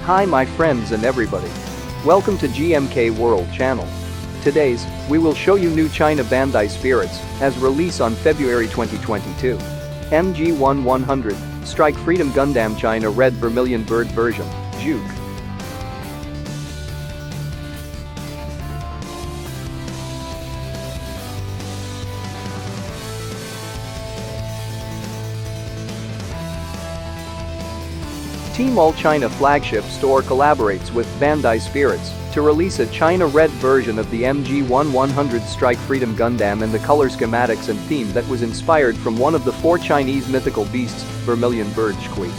Hi my friends and everybody. Welcome to GMK World channel. Today's, we will show you new China Bandai Spirits, as release on February 2022. MG-1-100, Strike Freedom Gundam China Red Vermillion Bird version, zhūquè. Team All China flagship store collaborates with Bandai Spirits to release a China Red version of the MG-1-100 Strike Freedom Gundam and the color schematics and theme that was inspired from one of the 4 Chinese mythical beasts, Vermillion Bird zhūquè.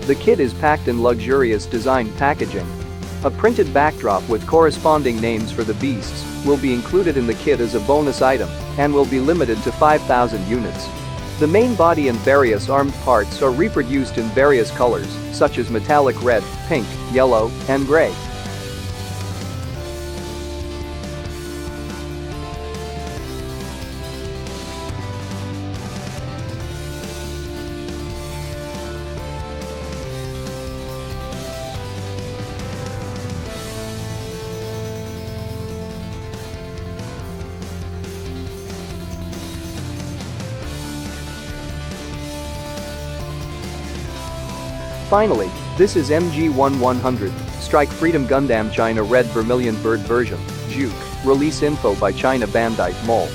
The kit is packed in luxurious design packaging. A printed backdrop with corresponding names for the beasts will be included in the kit as a bonus item and will be limited to 5,000 units. The main body and various armed parts are reproduced in various colors, such as metallic red, pink, yellow, and gray. Finally, this is MG-1-100, Strike Freedom Gundam China Red Vermillion Bird version, zhūќе, release info by China Bandai Mall.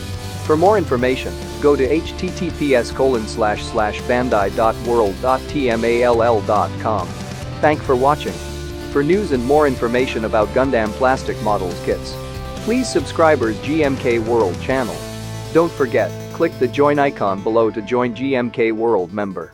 For more information, go to https://bandai.world.tmall.com. Thanks for watching. For news and more information about Gundam plastic models kits, please subscribe our GMK World channel. Don't forget, click the join icon below to join GMK World member.